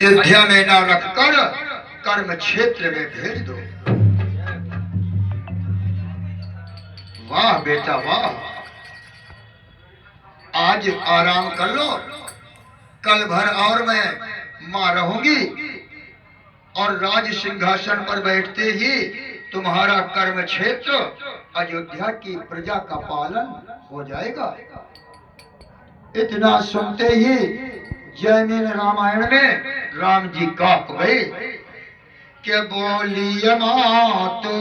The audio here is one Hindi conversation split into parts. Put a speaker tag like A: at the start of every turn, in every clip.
A: अयोध्या में ना रखकर कर्म क्षेत्र में भेज दो। वाह बेटा वाह, आज आराम कर लो, कल भर और मैं मां रहूंगी और राज सिंहासन पर बैठते ही तुम्हारा कर्म क्षेत्र अयोध्या की प्रजा का पालन हो जाएगा। इतना सुनते ही जयमिन रामायण में राम जी कांप गए कि बोलिए मां तो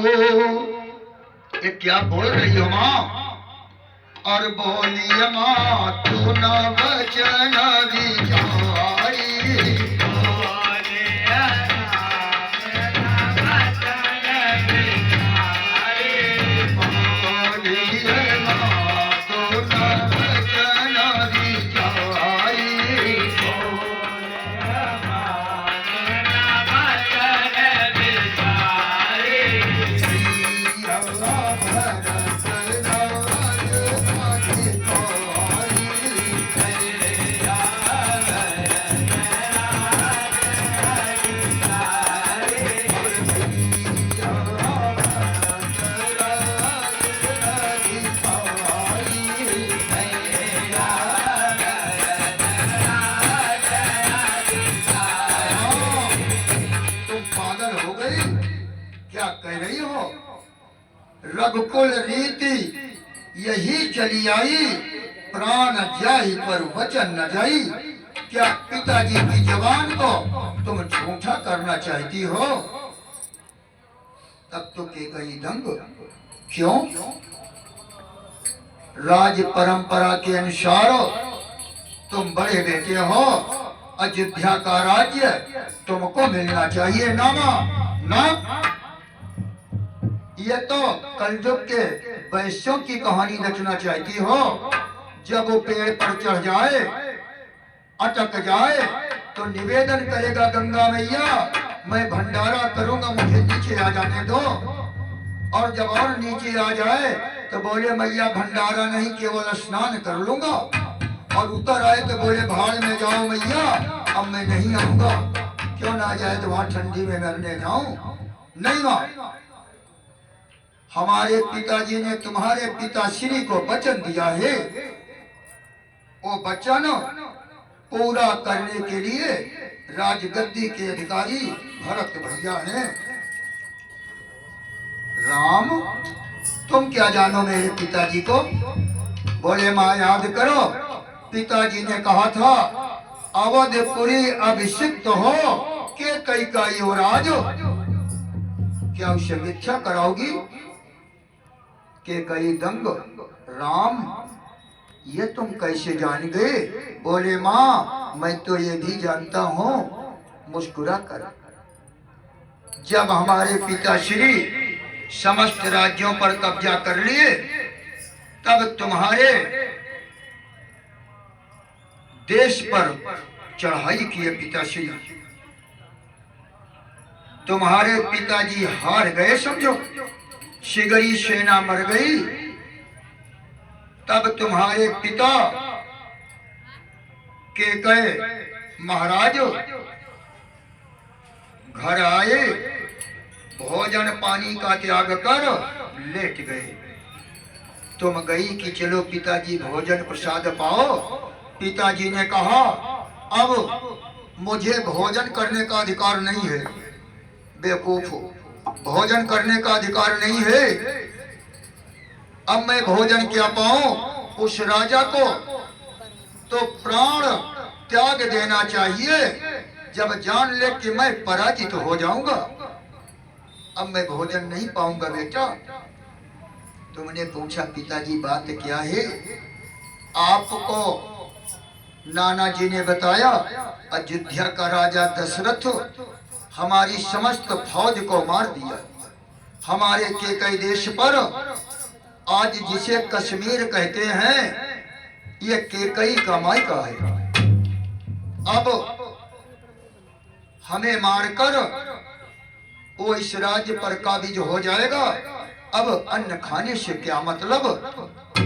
A: ये क्या बोल रही हो मां? और बोलिए मां तू न वचन विचारी, रघुकुल रीति यही चली आई, प्राण जाहि पर वचन न जाई। क्या पिताजी की जवान को तुम झूठा करना चाहती हो? तब तो के गई दंग। क्यों? राज परंपरा के अनुसार तुम बड़े बेटे हो, अयोध्या का राज्य तुमको मिलना चाहिए ना मां? ना, ये तो कलयुग के वैश्यों की कहानी रचना चाहती हो। जब वो पेड़ पर चढ़ जाए, अटक जाए, तो निवेदन करेगा गंगा मैया मैं भंडारा करूंगा, मुझे नीचे आ जाने दो। और जब और नीचे आ जाए तो बोले मैया भंडारा नहीं, केवल स्नान कर लूंगा। और उतर आए तो बोले भाड़ में जाओ मैया, अब मैं नहीं आऊंगा। क्यों ना जाए तो वहां ठंडी में मरने जाऊं? नहीं मां, हमारे पिताजी ने तुम्हारे पिताश्री को वचन दिया है, वो वचन पूरा करने के लिए राजगद्दी के अधिकारी भरत भैया हैं। राम तुम क्या जानो मेरे पिताजी को? बोले मां याद करो, पिताजी ने कहा था अवधपुरी अभिषिक्त हो के कई का युवराज। क्या उसे मिथ्या कराओगी? के कई दंग। राम ये तुम कैसे जान गए? बोले मां मैं तो ये भी जानता हूं। मुस्कुरा कर, जब हमारे पिताश्री समस्त राज्यों पर कब्जा कर लिए, तब तुम्हारे देश पर चढ़ाई किए पिताश्री। तुम्हारे पिताजी हार गए समझो, शिगरी सेना मर गई। तब तुम्हारे पिता के कहे महाराज घर आए, भोजन पानी का त्याग कर लेट गए। तुम गई कि चलो पिताजी भोजन प्रसाद पाओ। पिताजी ने कहा अब मुझे भोजन करने का अधिकार नहीं है। बेवकूफ हो, भोजन करने का अधिकार नहीं है। अब मैं भोजन क्या पाऊं? उस राजा को तो प्राण त्याग देना चाहिए जब जान ले कि मैं पराजित हो जाऊंगा। अब मैं भोजन नहीं पाऊंगा। बेटा तुमने पूछा पिताजी बात क्या है? आपको नाना जी ने बताया अयोध्या का राजा दशरथ हमारी समस्त फौज को मार दिया। हमारे केकई देश पर आज जिसे कश्मीर कहते हैं, ये केकई का मायका है। अब हमें मारकर वो इस राज्य पर काबिज हो जाएगा। अब अन्न खाने से क्या मतलब?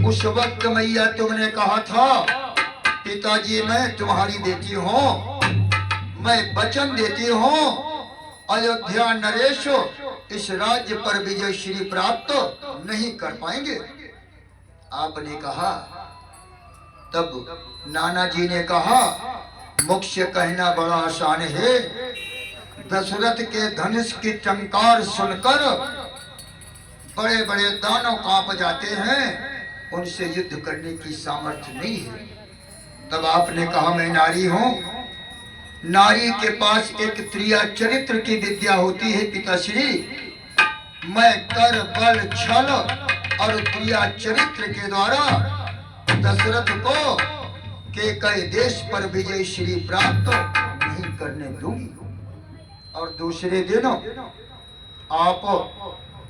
A: उस वक्त मैया तुमने कहा था पिताजी मैं तुम्हारी बेटी हूँ, मैं वचन देती हूँ अयोध्या नरेश इस राज्य पर विजय श्री प्राप्त नहीं कर पाएंगे। आपने कहा, तब नाना जी ने कहा, मुख से कहना बड़ा आसान है, दशरथ के धनुष की टंकार सुनकर बड़े बड़े दानव कांप जाते हैं, उनसे युद्ध करने की सामर्थ्य नहीं है। तब आपने कहा, मैं नारी हूं, नारी के पास एक त्रिया चरित्र की विद्या होती है पिताश्री। मैं कर बल छल और त्रिया चरित्र के द्वारा दशरथ को के कई देश पर विजय श्री प्राप्त नहीं करने दूंगी। और दूसरे दिन आप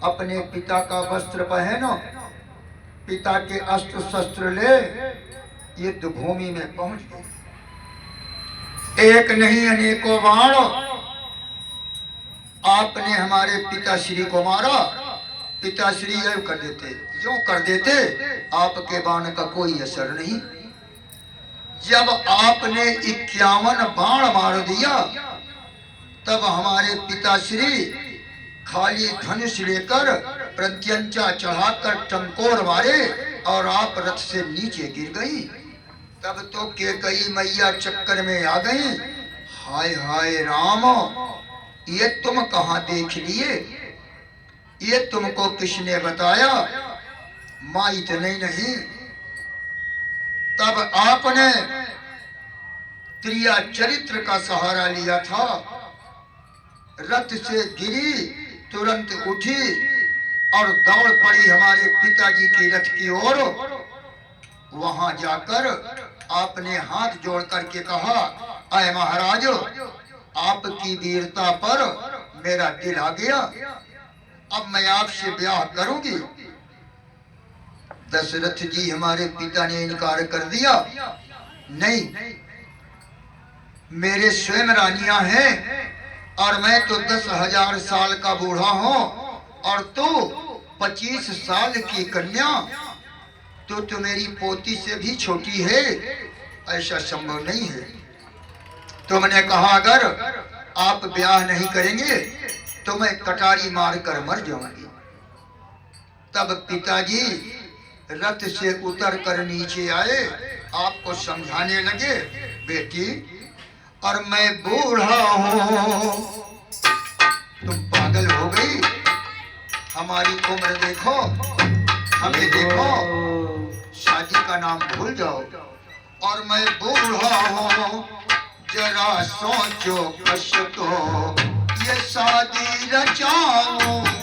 A: अपने पिता का वस्त्र पहनो, पिता के अस्त्र शस्त्र ले युद्ध भूमि में पहुंच गए। एक नहीं अनेकों बाण आपने हमारे पिताश्री को मारा। पिताश्री यूं कर देते आपके बाण का कोई असर नहीं। जब आपने 51 बाण मार दिया, तब हमारे पिताश्री खाली धनुष लेकर प्रत्यंचा चढ़ाकर टंकोर मारे और आप रथ से नीचे गिर गई। तब तो कैकेयी मैया चक्कर में आ गई। हाय हाय राम, ये तुम कहाँ देख लिए? ये तुमको किसने बताया? माँ इतने नहीं, तब आपने त्रिया चरित्र का सहारा लिया था। रथ से गिरी, तुरंत उठी और दौड़ पड़ी हमारे पिताजी की रथ की ओर। वहां जाकर आपने हाथ जोड़ करके कहा, आए महाराज, आपकी वीरता पर मेरा दिल आ गया, अब मैं आपसे ब्याह करूंगी। दशरथ जी हमारे पिता ने इनकार कर दिया, नहीं, मेरे स्वयं रानियां हैं और मैं तो 10,000 साल का बूढ़ा हूं और तू 25 साल की कन्या, तो मेरी पोती से भी छोटी है, ऐसा संभव नहीं है। तुमने कहा अगर आप ब्याह नहीं करेंगे तो मैं कटारी मारकर मर जाऊंगी। तब पिताजी रथ से उतर कर नीचे आए, आपको समझाने लगे, बेटी, और मैं बूढ़ा हूं, तुम पागल हो गई, हमारी उम्र देखो, हमें देखो, शादी का नाम भूल जाओ। और मैं बूढ़ा हूं, जरा सोचो कश तो ये शादी रचाऊं।